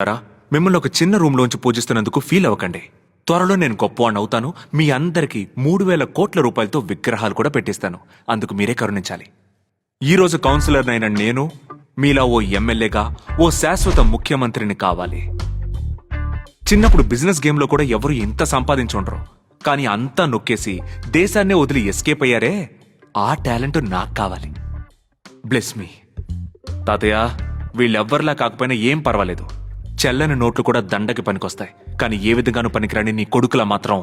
మిమ్మల్ని ఒక చిన్న రూమ్ లోంచి పూజిస్తున్నందుకు ఫీల్ అవ్వకండి. త్వరలో నేను గొప్పవాణ్ణి అవుతాను. మీ అందరికీ 3,000 కోట్ల రూపాయలతో విగ్రహాలు కూడా పెట్టిస్తాను. అందుకు మీరే కరుణించాలి. ఈ రోజు కౌన్సిలర్ అయిన నేను మీలా ఓ ఎమ్మెల్యేగా ఓ శాశ్వత ముఖ్యమంత్రిని కావాలి. చిన్నప్పుడు బిజినెస్ గేమ్ లో కూడా ఎవరు ఇంత సంపాదించుండరు. కానీ అంతా నొక్కేసి దేశాన్నే వదిలి ఎస్కేప్ అయ్యారే, ఆ టాలెంట్ నాకు కావాలి. Bless me. తాతయ్య, వీళ్ళెవ్వర్లా కాకపోయినా ఏం పర్వాలేదు. చెల్లని నోట్లు కూడా దండకి పనికొస్తాయి. కానీ ఏ విధంగానూ పనికిరాని నీ కొడుకులా మాత్రం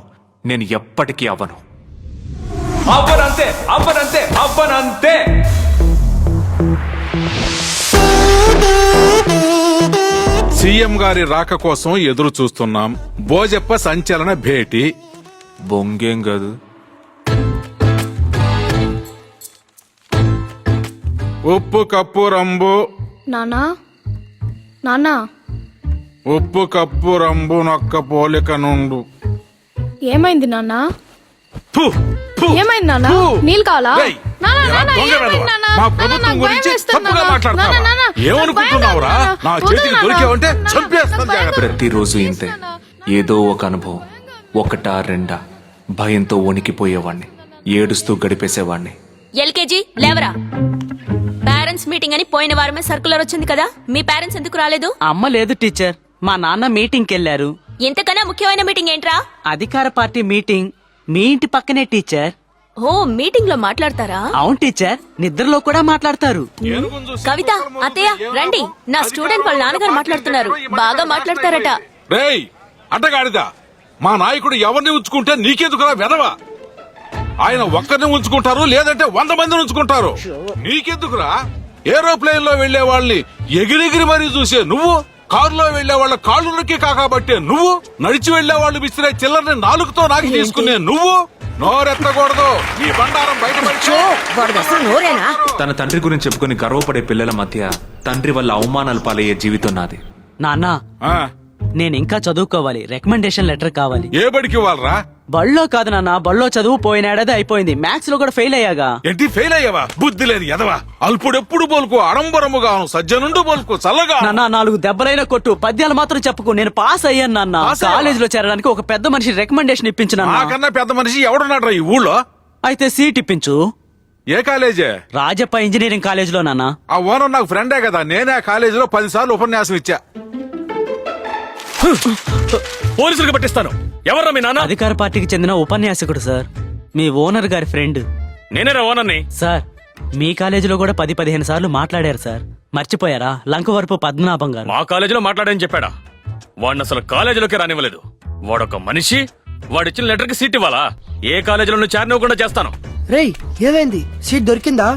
నేను ఎప్పటికీ అవ్వను. అవ్వనంతే, అవ్వనంతే, అవ్వనంతే. సీఎం గారి రాక కోసం ఎదురు చూస్తున్నాం. భోజప్ప సంచలన భేటీ. బొంగేం కాదు. ఉప్పు కప్పు రంబు. నానా నానా, ఉప్పు కప్పు రంబు నొక్క పోలిక నుండు. ఏమైంది నాన్నా? ఫు, ఫు, ఏమైంది నాన్నా? ఫు. నీళ్ళు కావాలా? రేయ్, నాన్నా, ఎలా నాన్నా, దొంగ ఏమైంది వెధవ? నాన్నా? మా నాన్నా, ప్రభుత్వం నాకు గురించి భయం వేస్తుంది తప్పుగా నాన్నా. మాట్లాడతావా? నాన్నా, నాన్నా, ఏమనుకుంటున్నావురా? నాకు భయం నా నాన్నా. చేతికి వద్దు దొరికావంటే నాన్నా. చంపేస్తాను నాకు భయం జాగ్రత్త. ప్రతిరోజు ఇంతే. ఏదో ఒక అనుభవం, ఒకటా రెండా భయంతో వణికిపోయేవాణ్ణి, ఏడుస్తూ గడిపేసేవాణ్ణి. ఎల్కేజీ లేవరా. పేరెంట్స్ మీటింగ్ అని పోయిన వారమే సర్కులర్ వచ్చింది కదా, మీ పేరెంట్స్ ఎందుకు రాలేదు? అమ్మ లేదు టీచర్, మా నాన్న మీటింగ్ కెళ్లారు. ఇంతకన్నా ముఖ్యమైన మీటింగ్ ఏంట్రా? అధికార పార్టీ మీటింగ్. మీ ఇంటి పక్కనే టీచర్. ఓ, మీటింగ్ లో మాట్లాడతారా? అవును టీచర్, నిద్రలో కూడా మాట్లాడతారు. కవిత, అత్తయ్య రండి. నా స్టూడెంట్ వాళ్ళ నాన్నగారు మాట్లాడుతున్నారు. బాగా మాట్లాడతారట. రేయ్ అడ్డగాడిదా, మా నాయకుడు ఎవరిని ఉంచుకుంటే నీకెందుకురా వెధవా? ఆయన ఒక్కరిని ఉంచుకుంటారు, లేదంటే 100 మందిని ఉంచుకుంటారు. నీకెందుకురా? ఏరోప్లేన్ లో వెళ్లే వాళ్ళని ఎగిరెగిరి మరీ చూసే నువ్వు, కారులో వెళ్లే వాళ్ళ కాళ్ళు నొక్కి కాకబట్టే నువ్వు, నడిచి వెళ్లే వాళ్ళు విసిరే చిల్లర్ని నాలుగుతో నాకి తీసుకునే నువ్వు. నోరెత్తకూడదు, నీ బండారం బయటపడిచో. తన తండ్రి గురించి చెప్పుకుని గర్వపడే పిల్లల మధ్య తండ్రి వల్ల అవమానాలు పాలయ్యే జీవితం నాది. నాన్న, ఆ, నేను ఇంకా చదువుకోవాలి. రికమెండేషన్ లెటర్ కావాలి. ఏ బడికి వాళ్ళరా? బళ్ళో కాదు నాన్న, బళ్ళో చదువు పోయినాడదే అయిపోయింది. మ్యాథ్స్ లో కూడా ఫెయిల్ అయ్యాగా. ఏంటి ఫెయిల్ అయ్యావా? బుద్ధి లేదు ఎదవా. అల్పుడెప్పుడు బోలుకు అడంబరముగాను, సజ్జనుండు బోలుకు చల్లగా. నాన్న, 4 దెబ్బలైన కొట్టు, పద్యాలు మాత్రం చెప్పుకో. నేను పాస్ అయ్యాను నాన్న. పాస్ అయ్యావా? కాలేజ్ లో చేరడానికి ఒక పెద్ద మనిషి రికమెండేషన్ ఇప్పించిన. నాకన్నా పెద్ద మనిషి ఎవడున్నాడ్రా ఈ ఊళ్ళో? అయితే సీట్ ఇప్పించు. ఏ కాలేజే? రాజప్ప ఇంజనీరింగ్ కాలేజ్ లో నాన్న. ఆ ఓనర్ నాకు ఫ్రెండే కదా. నేనే ఆ కాలేజీలో 10 సార్లు ఉపన్యాసం ఇచ్చా. పోలీసులకు పట్టిస్తాను. ఎవర్రా మీ నాన్న? అధికార పార్టీకి చెందిన ఉపన్యాసకుడు సార్, మీ ఓనర్ గారి ఫ్రెండ్. నేనేరా ఓనర్ని. సార్, మీ కాలేజీలో కూడా 10-15 సార్లు మాట్లాడారు సార్. మర్చిపోయారా? లంకవరపు పద్మనాభం గారు. మా కాలేజీలో మాట్లాడని చెప్పాడా? వాడిని అసలు కాలేజీలోకి రానివ్వలేదు. వాడొక మనిషి. వాడిచ్చిన లెటర్ కి సీట్ ఇవ్వాలా? ఏ కాలేజీలో నువ్వు చేరనివ్వకుండా చేస్తాను. రేయ్, ఏమైంది? సీట్ దొరికిందా?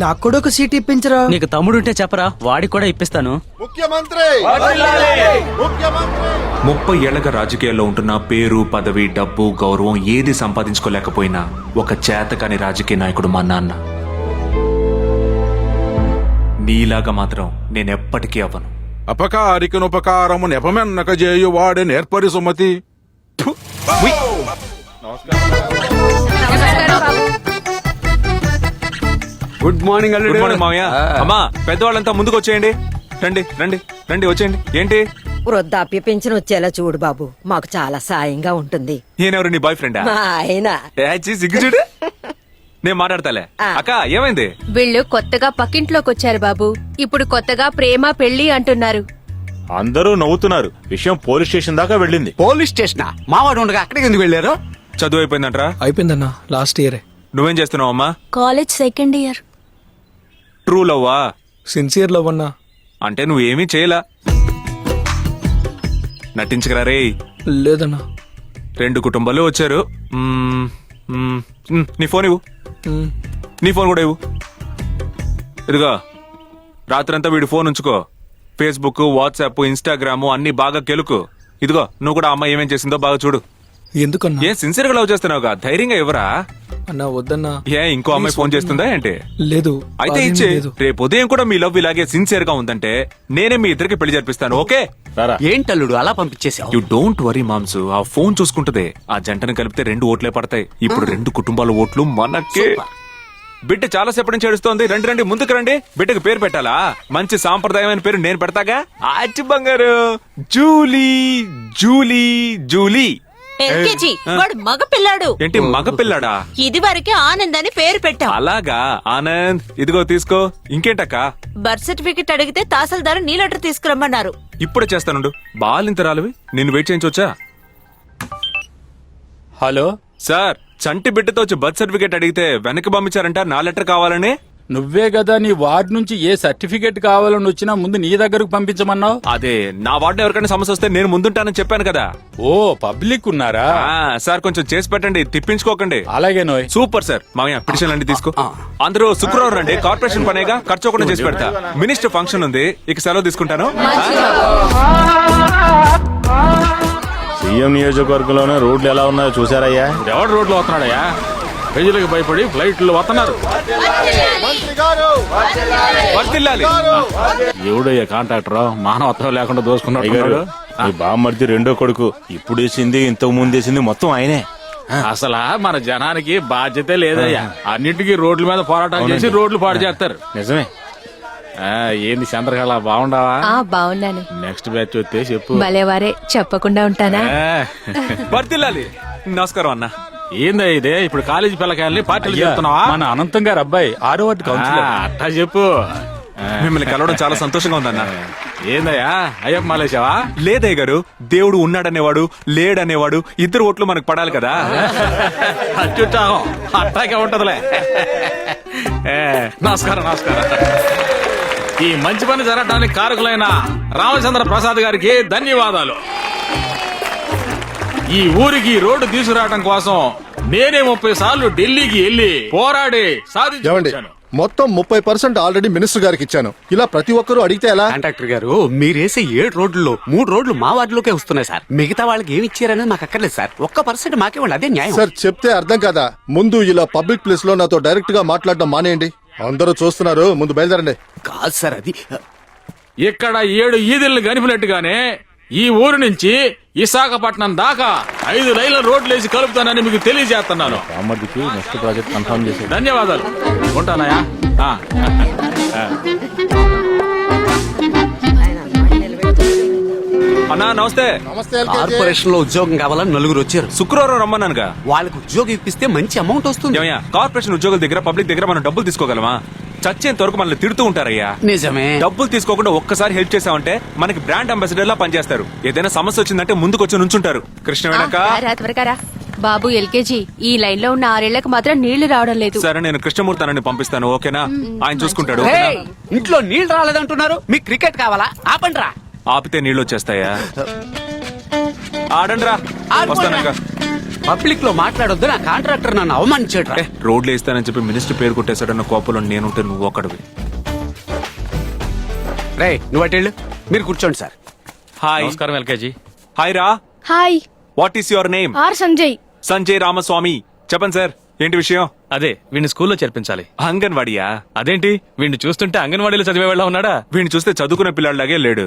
నాకు కూడా ఒక సీట్ ఇప్పించరా. నీకు తమ్ముడుంటే చెప్పరా, వాడికి కూడా ఇప్పిస్తాను. 30 ఏళ్లగా రాజకీయాల్లో ఉంటున్న పేరు, పదవి, డబ్బు, గౌరవం ఏది సంపాదించుకోలేకపోయినా ఒక చేతకాని రాజకీయ నాయకుడు మా నాన్న. నీలాగా మాత్రం నేనెప్పటికీ అవ్వను. అపకారికనుపకారము నెపమెన్నక చేయు వాడే నేర్పరి సుమతి. గుడ్ మార్నింగ్ గుడ్ మార్నింగ్ మావయ్య. అమ్మా, పెద్దవాళ్ళంతా ముందుకు వచ్చేయండి. రండి రండి రండి, వచ్చేయండి. ఏంటి? వృద్ధాప్య పెన్షన్ వచ్చేలా చూడు బాబు, మాకు చాలా సాయంగా ఉంటుంది. నేనెవరు, నీ బాయ్ ఫ్రెండా? మా ఆయన సిగ్గు చూడు. నేను మాట్లాడతాలే. అక్క, ఏమైంది? వీళ్ళు కొత్తగా పక్కింట్లోకి వచ్చారు బాబు. ఇప్పుడు కొత్తగా ప్రేమ పెళ్లి అంటున్నారు. అందరూ నవ్వుతున్నారు. విషయం పోలీస్ స్టేషన్ దాకా వెళ్ళింది. పోలీస్ స్టేషన్ మావాడు ఉండగా అక్కడికి ఎందుకు వెళ్ళారు? చదువు అయిపోయిందంట్రా? అయిపోయిందన్నా, లాస్ట్ ఇయరే. నువ్వేం చేస్తున్నావు అమ్మా? College second year. ట్రూ లవ్వా? సిన్సియర్ లవ్ అన్నా. అంటే నువ్వేమీ చేయలా, నటించగలరా రే? లేదన్నా. 2 కుటుంబాలు వచ్చారు. నీ ఫోన్ ఇవ్వు. నీ ఫోన్ కూడా ఇవ్వు. ఇదిగో, రాత్రంతా వీడి ఫోన్ ఉంచుకో. ఫేస్బుక్, వాట్సాప్, ఇన్స్టాగ్రామ్ అన్ని బాగా కెలుకు. ఇదిగో, నువ్వు కూడా అమ్మాయి ఏమేం చేసిందో బాగా చూడు. ఎందుకన్నా? ఏం సిన్సియర్ గా లవ్ చేస్తున్నావుగా, ధైర్యంగా ఇవ్వరా? అన్నా వద్దన్నా. ఏ ఇంకో అమ్మాయి ఫోన్ చేస్తుందా ఏంటి? లేదు. అయితే ఇచ్చే. రేపు ఉదయం కూడా మీ లవ్ ఇలాగే సిన్సియర్ గా ఉందంటే నేనే మీ ఇద్దరికి పెళ్లి జరిపిస్తాను. ఓకే? ఏంటల్లుడు అలా పంపించేసావు? యు డోంట్ వరీ మామ్సు, ఆ ఫోన్ చూసుకుంటదే. ఆ జంటను కలిపితే 2 ఓట్లే పడతాయి. ఇప్పుడు 2 కుటుంబాల ఓట్లు మనకే. బిడ్డ చాలా సేపటి నుంచి ఏడుస్తోంది. రండి రండి, ముందుకు రండి. బిడ్డకు పేరు పెట్టాలా? మంచి సాంప్రదాయమైన పేరు నేను పెడతాగా. ఆచి బంగారు. Julie Julie Julie. ఎల్కేజీ వాడు మగ పిల్లాడు. ఏంటి మగ పిల్లాడా? ఇది వరకే ఆనంద్ అని పేరు పెట్టాం. అలాగా ఆనంద్, ఇదిగో తీసుకో. ఇంకేంటక్క? బర్త్ సర్టిఫికెట్ అడిగితే తహసీల్దార్ నీ లెటర్ తీసుకురమ్మన్నారు. ఇప్పుడే చేస్తానుండు. బాలింతరాలివి, నిన్ను వెయిట్ చేయించవచ్చా? హలో సార్, చంటి బిడ్డతో వచ్చి బర్త్ సర్టిఫికేట్ అడిగితే వెనక్కి పంపించారంట. నా లెటర్ కావాలని. నువ్వే కదా నీ వార్డు నుంచి ఏ సర్టిఫికెట్ కావాలని వచ్చినా ముందు నీ దగ్గరకు పంపించమన్నావు. అదే, నా వార్డులో ఎవరికైనా సమస్య వస్తే నేను ముందుంటానని చెప్పాను కదా. ఓ పబ్లిక్ ఉన్నారా? సార్ కొంచెం చేసి పెట్టండి, తిప్పించుకోకండి. అలాగే నోయ్. Super sir. మామయ్య పిటిషన్ అన్ని తీసుకో. అందరూ శుక్రవారం రండి. కార్పొరేషన్ పనేగా, ఖర్చు ఒకటి చేసి పెడతా. మినిస్టర్ ఫంక్షన్ ఉంది, ఇక సెలవు తీసుకుంటాను. సీఎం నియోజకవర్గంలోనే రోడ్లు ఎలా ఉన్నాయో చూసారయ్యా? ఎవడు రోడ్లు వస్తున్నాడయ్యా? ప్రజలకు భయపడి ఫ్లైట్లు వస్తున్నారు. వర్ధిల్లాలి. ఎవడయ్యా కాంట్రాక్టర్? మానవత్వం లేకుండా దోసుకున్నాడు. ఈ బామ్మర్ది రెండో కొడుకు. ఇప్పుడు వేసింది, ఇంతకు ముందు వేసింది మొత్తం ఆయనే. అసలు మన జనానికి బాధ్యతే లేదయ్యా. అన్నిటికీ రోడ్ల మీద పోరాటం చేసి రోడ్లు పాడు చేస్తారు. నిజమే. ఏంది చంద్రకళ, బాగుండావా? బాగున్నాను. నెక్స్ట్ బ్యాచ్ వస్తే చెప్పు. భలేవారే, చెప్పకుండా ఉంటానా? వర్ధిల్లాలి. నమస్కారం అన్న. ఏందా ఇదే? ఇప్పుడు కాలేజీ పిల్లకాయల్ని పార్టీలు చేస్తున్నావా? మన అనంతం గారు అబ్బాయి 6వ వార్డు కౌన్సిలర్. అట్టా చెప్పు. మిమ్మల్ని కలవడం చాలా సంతోషంగా ఉందన్న. ఏందయ్యా, అయ్యప్ప మాలేసావా? లేదయ్య గారు, దేవుడు ఉన్నాడనేవాడు లేడనేవాడు ఇద్దరు ఓట్లు మనకు పడాలి కదా. అత్యుత్సాహం అట్టాకే ఉంటదిలే. నమస్కారం నమస్కారం. ఈ మంచి పని జరగడానికి కారకులైన రామచంద్ర ప్రసాద్ గారికి ధన్యవాదాలు. ఈ ఊరికి రోడ్డు తీసుకురావడం కోసం నేనే 30 సార్లు ఢిల్లీకి వెళ్లి పోరాడి సాధించాను. మొత్తం 30% ఆల్రెడీ మినిస్టర్ గారికి ఇచ్చాను. ఇలా ప్రతి ఒక్కరూ అడిగితే ఎలా? కాంట్రాక్టర్ గారు, మీరేసే 7 రోడ్లలో 3 రోడ్లు మా వార్డులోకే వస్తున్నాయి సార్. మిగతా వాళ్ళకి ఏమి ఇచ్చారనేది మాకు అక్కర్లేదు సార్. 1% మాకే వాళ్ళు, అదే న్యాయం సార్. చెప్తే అర్థం కదా. ముందు ఇలా పబ్లిక్ ప్లేస్ లో నాతో డైరెక్ట్ గా మాట్లాడడం మానేయండి. అందరూ చూస్తున్నారు, ముందు బయలుదేరండి. కాదు సార్, అది ఇక్కడ 7 ఈదిల్ని గనిపినట్టుగానే ఈ ఊరు నుంచి విశాఖపట్నం దాకా 5 లైన్ల రోడ్లు వేసి కలుపుతానని మీకు తెలియజేస్తున్నాను. బామ్మర్దికి నెక్స్ట్ ప్రాజెక్ట్ కన్ఫర్మ్ చేసి ధన్యవాదాలు. ఉంటానయా? అన్నా నమస్తే. నమస్తే. కార్పొరేషన్ లో ఉద్యోగం కావాలని 4 వచ్చారు. శుక్రవారం రమ్మన్నానుగా. వాళ్ళకి ఉద్యోగం ఇప్పిస్తే మంచి అమౌంట్ వస్తుంది. ఏమయ్యా, కార్పొరేషన్ ఉద్యోగుల దగ్గర పబ్లిక్ దగ్గర మనం డబ్బులు తీసుకోగలమా? చచ్చేంత వరకు మనల్ని తిడుతూ ఉంటారయ్యా. నిజమే. డబ్బులు తీసుకోకుండా ఒక్కసారి హెల్ప్ చేసామంటే మనకి బ్రాండ్ అంబాసిడర్ లా పనిచేస్తారు. ఏదైనా సమస్య వచ్చిందంటే ముందుకొచ్చి నుంచుంటారు. కృష్ణవేణక్క. త్వరగా రా. బాబు ఎల్కేజీ, ఈ లైన్ లో ఉన్న 6 ఏళ్లకు మాత్రం నీళ్లు రావడం లేదు. సరే, నేను కృష్ణమూర్తి అన్నని పంపిస్తాను. ఓకేనా? ఆయన చూసుకుంటాడు. ఏయ్, ఇంట్లో నీళ్లు రాలేదంటున్నారు. మీకు క్రికెట్ కావాలా? ఆపండి రా. ఆపితే నీళ్ళు వచ్చేస్తాయా? ఆడండి రా. వస్తానక్క. పబ్లిక్ లో మాట్లాడొద్దు. నా కాంట్రాక్టర్ నన్ను అవమానించాడు. రోడ్లు వేస్తానని చెప్పి మినిస్టర్ పేరు కొట్టేశాడన్న కోపంలో నేనుంటే నువ్వు ఒకడివి. రే, నువ్వు అటెళ్ళు. మీరు కూర్చోండి సార్. హాయ్. నమస్కారం ఎల్కేజీ. హాయ్ రా. Hi. What is your name? R Sanjay. Sanjay Ramaswamy. చెప్పండి సార్, ఏంటి విషయం? అదే, వీడిని స్కూల్లో చేర్పించాలి. అంగన్వాడియా? అదేంటి, వీడిని చూస్తుంటే అంగన్వాడీలో చదివే వాళ్ళ ఉన్నాడా? వీడిని చూస్తే చదువుకునే పిల్లాడిలాగే లేడు.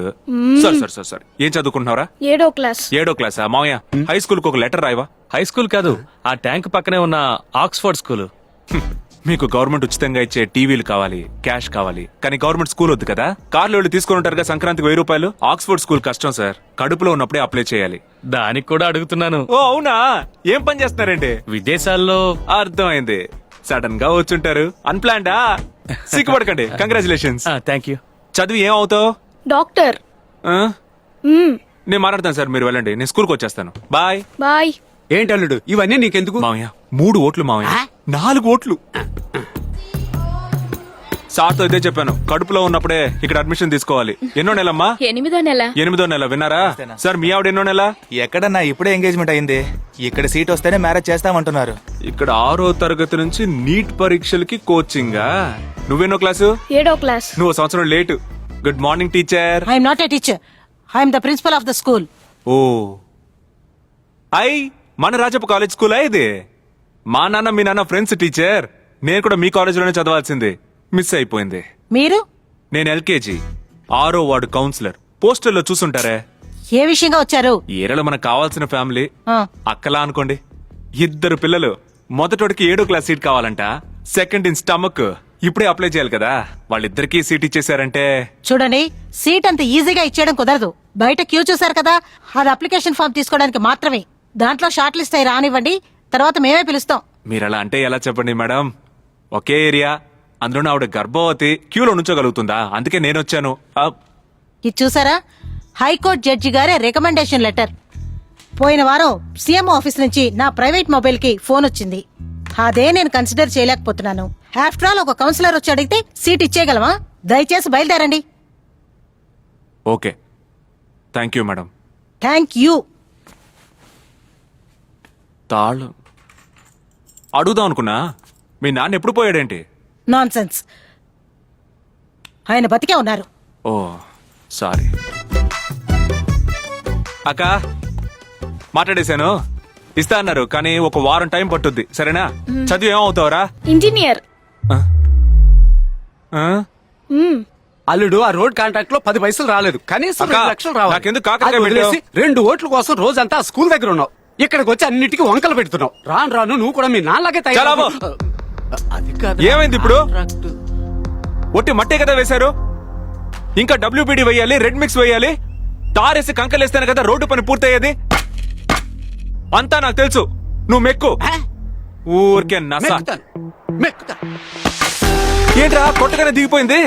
సార్ ఏం చదువుకుంటున్నారా? 7వ క్లాస్. 7వ క్లాసా? మావయ్య, హై స్కూల్ కు ఒక లెటర్ రాయవా? హై స్కూల్ కాదు, ఆ ట్యాంక్ పక్కనే ఉన్న ఆక్స్ఫర్డ్ స్కూల్. మీకు గవర్నమెంట్ ఉచితంగా ఇచ్చే టీవీలు కావాలి, క్యాష్ కావాలి, కానీ గవర్నమెంట్ స్కూల్ వద్దు కదా. కార్లు వెళ్ళి తీసుకుని ఉంటారుగా సంక్రాంతికి 1000 రూపాయలు. ఆక్స్ఫర్డ్ స్కూల్ కష్టం సార్, కడుపులో ఉన్నప్పుడే అప్లై చేయాలి. దానికి కూడా అడుగుతున్నాను. ఓ అవునా? ఏం పని చేస్తున్నారండి? విదేశాల్లో. అర్థమైంది. సడన్ గా వచ్చుంటారు. అన్ప్లాన్డా? సిగ్గుపడకండి. కంగ్రాచులేషన్స్. Thank you. చదివి ఏం అవుతావు? డాక్టర్. నేను మాట్లాడతాను సార్, మీరు వెళ్ళండి. నేను స్కూల్కి వచ్చేస్తాను. బాయ్. బాయ్. ఏంటి అల్లుడు, ఇవన్నీ నీకెందుకు? మామయ్య, 3 ఓట్లు మామయ్య. 4 ఓట్లు. సార్తో అయితే చెప్పాను, కడుపులో ఉన్నప్పుడే ఇక్కడ అడ్మిషన్ తీసుకోవాలి. ఎన్నో నెలమ్మా? 8వ నెల. 8వ నెల. విన్నారా సార్? మీ ఆవిడ ఎన్నో నెల? ఎక్కడన్నా ఇప్పుడే ఎంగేజ్మెంట్ అయింది. ఇక్కడ సీట్ వస్తేనే మ్యారేజ్ చేస్తామంటున్నారు. ఇక్కడ 6వ తరగతి నుంచి నీట్ పరీక్షలకి కోచింగా. నువ్వెన్నో క్లాసు? 7వ క్లాస్. నువ్వు సంవత్సరం late. Good morning teacher. I'm not a teacher. I'm the principal of the school. Oh మన రాజప్ప కాలేజ్ స్కూలా ఇది? మా నాన్న మీ నాన్న ఫ్రెండ్స్ టీచర్. నేను కూడా మీ కాలేజీలోనే చదవాల్సింది, మిస్ అయిపోయింది. మీరు? నేను ఎల్కేజీ 6వ వార్డు కౌన్సిలర్. పోస్టర్లో చూసుంటారే. ఏ విషయంగా వచ్చారు? ఏరలో మనకు కావాల్సిన ఫ్యామిలీ అక్కలా అనుకోండి. 2 పిల్లలు. మొదటోడికి 7వ క్లాస్ సీట్ కావాలంట, సెకండ్ ఇన్ స్టమక్ ఇప్పుడే అప్లై చేయాలి కదా. వాళ్ళిద్దరికీ సీట్ ఇచ్చేసారంటే చూడండి, సీట్ అంత ఈజీగా ఇచ్చేయడం కుదరదు. బయట క్యూ చూసారు కదా, అది అప్లికేషన్ ఫామ్ తీసుకోవడానికి మాత్రమే. దాంట్లో షార్ట్ లిస్ట్ అయి రానివ్వండి, తర్వాత మేమే పిలుస్తాం. మీరు అలా అంటే ఎలా చెప్పండి మేడం? ఒకే ఏరియా, అందులో ఆవిడ గర్భవతి, క్యూలో నుంచోగలుగుతుందా? అందుకే నేను వచ్చాను. ఇది చూసారా, హైకోర్టు జడ్జి గారే రికమెండేషన్ లెటర్. పోయిన వారం సీఎం ఆఫీస్ నుంచి నా ప్రైవేట్ మొబైల్ కి ఫోన్ వచ్చింది. అదే నేను కన్సిడర్ చేయలేకపోతున్నాను. ఆఫ్టర్ ఆల్ ఒక కౌన్సిలర్ వచ్చి అడిగితే సీట్ ఇచ్చేయగలమా? దయచేసి బయలుదేరండి. Okay, thank you madam. Thank you. తాళ్ళు అడుగుదాం అనుకున్నా, మీ నాన్న ఎప్పుడు పోయాడేంటి? Non sense. ఆయన బతికే ఉన్నారు. ఓ సారీ అక్క, మాట్లాడేశాను. ఇస్తా అన్నారు, కానీ ఒక వారం టైం పట్టుద్ది. సరేనా? చదివి ఏమవుతావరా? ఇంజనీర్. అల్లుడు, ఆ రోడ్ కాంట్రాక్ట్ లో 10 పైసలు రాలేదు, కనీసం అక్క, 2 లక్షలు రావాలి. నాకెందుకు కాకరకాయ అది వదిలేసి పెట్టావు? 2 ఓట్ల కోసం రోజంతా ఆ స్కూల్ దగ్గర ఉన్నావు. ఇక్కడికి వచ్చి అన్నిటికీ వంకలు పెడుతున్నావు. రాను రాను నువ్వు కూడా మీ నాన్నలాగే చాలా బా. అది కాదు. ఏమైంది ఇప్పుడు? కాంట్రాక్ట్. ఒట్టి మట్టే కదా వేశారు, ఇంకా WPD వేయాలి, రెడ్ మిక్స్ వేయాలి, తారేసి కంకలేస్తేనే కదా రోడ్డు పని పూర్తయ్యేది. అంతా నాకు తెలుసు, నువ్వు మెక్కు. ఊరికే నస. మెక్కుతాను. ఏంట్రా కొట్టగానే దిగిపోయింది?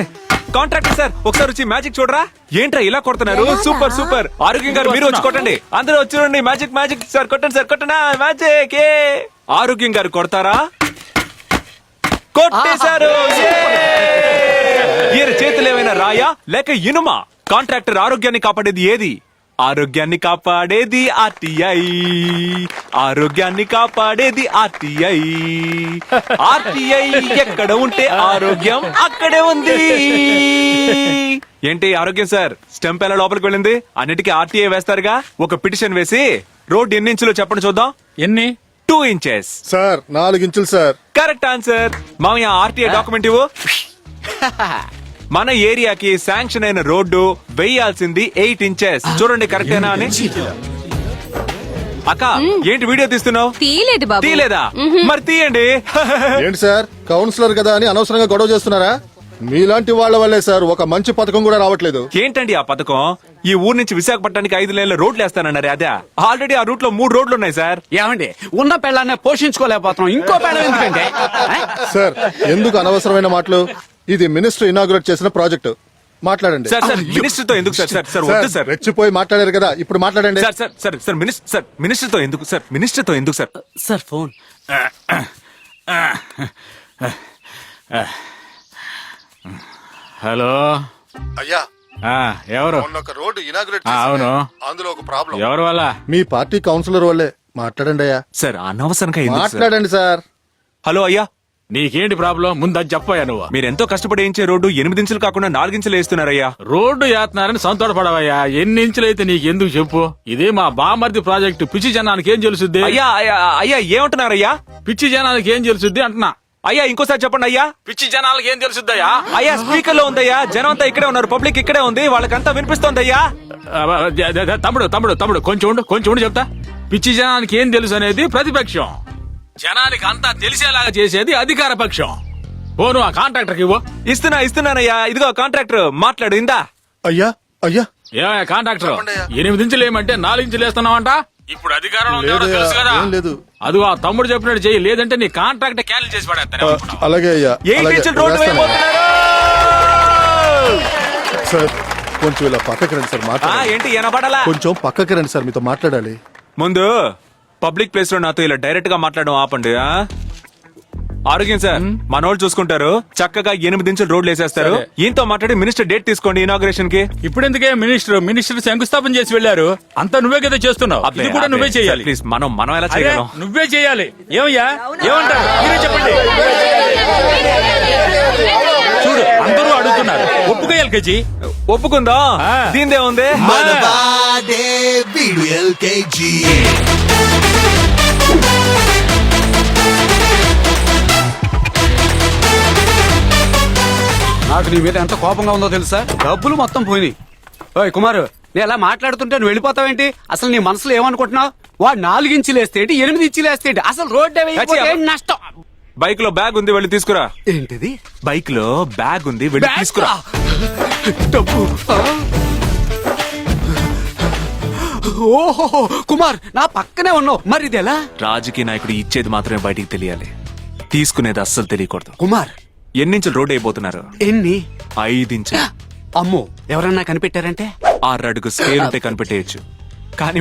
కాంట్రాక్టర్ సార్, ఒకసారి వచ్చి మ్యాజిక్ చూడరా. ఏంట్రా ఇలా కొడుతున్నారు? Super super. ఆరోగ్యం గారు మీరు వచ్చి కొట్టండి. అందరూ వచ్చి చూడండి. మ్యాజిక్ మ్యాజిక్ సార్, కొట్టండి సార్, కొట్టనా మ్యాజిక్. ఆరోగ్యం గారు కొడతారా? కొట్టేశారు. ఈయన చేతులు ఏమైనా రాయా లేక ఇనుమా? కాంట్రాక్టర్ ఆరోగ్యాన్ని కాపాడేది ఏది? ఆరోగ్యాన్ని కాపాడేది ఆర్టీఐ. ఆరోగ్యాన్ని కాపాడేది ఆర్టీఐ. ఆర్టీఐ ఎక్కడ ఉంటే ఆరోగ్యం అక్కడే ఉంది. ఏంటి ఆరోగ్యం సార్, స్టెంప్ ఎలా లోపలికి వెళ్ళింది? అన్నిటికీ ఆర్టీఐ వేస్తారుగా. ఒక పిటిషన్ వేసి రోడ్ ఎన్ని ఇంచులో చెప్పండి చూద్దాం. ఎన్ని? 2 ఇంచెస్ సార్ 4 ఇంచులు సార్. Correct answer. మామయ్య ఆర్టీఐ డాక్యుమెంట్ ఇవ్వు. మన ఏరియాకి శాంక్షన్ అయిన రోడ్డు వేయాల్సింది 8 ఇంచెస్. చూడండి కరెక్టేనా అని. అక్క, ఏంటి వీడియో తీస్తున్నావు? తీయలేదు బాబు. తీయలేదా? మరి తీయండి. ఏంటి సార్, కౌన్సిలర్ కదా అని అనవసరంగా గొడవ చేస్తున్నారా? మీలాంటి వాళ్ళ వల్లే సార్ ఒక మంచి పథకం కూడా రావట్లేదు. ఏంటండి ఆ పథకం? ఈ ఊరు నుంచి విశాఖపట్నానికి 5 లేన్ల రోడ్లు వేస్తానన్నారు. అదే ఆల్రెడీ ఆ రూట్ లో 3 రోడ్లు ఉన్నాయి సార్. ఏమండి, ఉన్న పెళ్ళాన్ని పోషించుకోలేకపోతున్నాం, ఇంకో పెళ్ళం ఎందుకంటే? సార్ ఎందుకు అనవసరమైన మాటలు? ఇది మినిస్టర్ ఇనాగ్రేట్ చేసిన ప్రాజెక్టు. మాట్లాడండి. సార్ సార్ మినిస్టర్ తో ఎందుకు సార్? సార్ సార్ వద్దు సార్. రెచ్చిపోయి మాట్లాడారు కదా, ఇప్పుడు మాట్లాడండి. Sir sir sir sir minister తో ఎందుకు సార్? మినిస్టర్ తో ఎందుకు సార్? Sir phone. హలో. అయ్యా, ఎవరు? మొన్న ఒక రోడ్డు ఇనాగ్రేట్ అవును. అందులో ఒక ప్రాబ్లం. ఎవరి వల్ల? మీ పార్టీ కౌన్సిలర్ వల్లే. మాట్లాడండి అయ్యా. సార్ అనవసరంగా ఎందుకు సార్? మాట్లాడండి సార్. హలో అయ్యా, నీకేంటి ప్రాబ్లం? ముందు అది చెప్పాయా నువ్వు. మీరెంతో కష్టపడి వేయించే రోడ్డు 8 ఇంచులు కాకుండా 4 ఇంచులు వేస్తున్నారయ్యా. రోడ్డు యాత్నారని సంతోషపడవయ్యా. ఎన్ని ఇంచులైతే నీకెందుకు చెప్పు. ఇదే మా బామర్ది ప్రాజెక్టు. పిచ్చి జనానికి ఏం తెలుసుద్ది? అయ్యా అయ్యా ఏమంటున్నారయ్యా? పిచ్చి జనానికి ఏం తెలుసుద్ది అంటున్నా. అయ్యా ఇంకోసారి చెప్పండి అయ్యా. పిచ్చి జనాలకి ఏం తెలుసుద్దయ్యా? అయ్యా స్పీకర్ లో ఉందయ్యా, జనం అంతా ఇక్కడే ఉన్నారు, పబ్లిక్ ఇక్కడే ఉంది, వాళ్ళకంతా వినిపిస్తోందయ్యా. తమ్ముడు తమ్ముడు తమ్ముడు కొంచెం ఉండు చెప్తా. పిచ్చి జనానికి ఏం తెలుసు అనేది ప్రతిపక్షం, జనానికి అంతా తెలిసేలాగా చేసేది అధికార పక్షం. పోను ఆ కాంట్రాక్టర్ ఇవ్వు. ఇస్తున్నానయ్యా. ఇదిగో కాంట్రాక్టర్ మాట్లాడు. ఇందా అయ్యా అయ్యా ఏమయ్యా కాంట్రాక్టర్, 8 ఇంచులు ఏమంటే 4 ఇంచులు వేస్తున్నావంట. ఇప్పుడు అధికారంలో ఉండేవాడో తెలుసు కదా. ఏం లేదు. అది ఆ తమ్ముడు చెప్పినట్టు చెయ్యి, లేదంటే నీ కాంట్రాక్ట్ క్యాన్సిల్ చేసి పడేస్తాను. అలాగే అయ్యా. 8 ఇంచుల రోడ్డు వేయబోతున్నారు. సార్ కొంచెం ఇలా పక్కకి రండి సార్. మాట్లాడాలి. ఏంటి వినపడాలా? కొంచెం పక్కకి రండి సార్, మీతో మాట్లాడాలి. ముందు పబ్లిక్ ప్లేస్ లో నాతో ఇలా డైరెక్ట్ గా మాట్లాడడం ఆపండి. ఆరోగ్యం సార్, మనోళ్ళు చూసుకుంటారు. చక్కగా 8 ఇంచుల రోడ్లు వేసేస్తారు. ఈయనతో మాట్లాడి మినిస్టర్ డేట్ తీసుకోండి ఇనాగ్రేషన్ కి. ఇప్పుడు ఎందుకే మినిస్టర్ శంకుస్థాపన చేసి వెళ్లారు. అంతా నువ్వే కదా చేస్తున్నావు. ఇది కూడా నువ్వే చేయాలి. ప్లీజ్, మనం ఎలా అరే, చేయగలం? నువ్వే చేయాలి. ఏమయ్యా ఏమంటారు మీరే చెప్పండి. చూడు అందరూ అడుగుతున్నారు, ఒప్పుకో ఎల్కేజీ. ఒప్పుకుందా? దీందే ఉంది. నాకు నీ మీద ఎంత కోపంగా ఉందో తెలుసా? డబ్బులు మొత్తం పోయినాయి. ఓయ్ కుమారు, నేను ఎలా మాట్లాడుతుంటే నువ్వు వెళ్ళిపోతావేంటి? అసలు నీ మనసులో ఏమనుకుంటున్నావు? వాడు 4 ఇంచులు వేస్తే 8 ఇంచులు వేస్తే అసలు రోడ్డు నష్టం. బైక్ లో బ్యాగ్ ఉంది, వెళ్ళి తీసుకురా. ఏంటిది? బైక్ లో బ్యాగ్ ఉంది, వెళ్ళి తీసుకురా. డబ్బు. ఓహో కుమార్, నా పక్కనే ఉన్నావు, మరి ఇది ఎలా? రాజకీయ నాయకుడు ఇచ్చేది మాత్రమే బయటికి తెలియాలి, తీసుకునేది అస్సలు తెలియకూడదు. కుమార్, ఎన్నించులు రోడ్ అయిపోతున్నారు? ఎన్ని? 5 ఇంచులు. అమ్మో, ఎవరన్నా కనిపెట్టారంటే 6 అడుగు స్కేల్ ఉంటే కనిపెట్టేయచ్చు, కానీ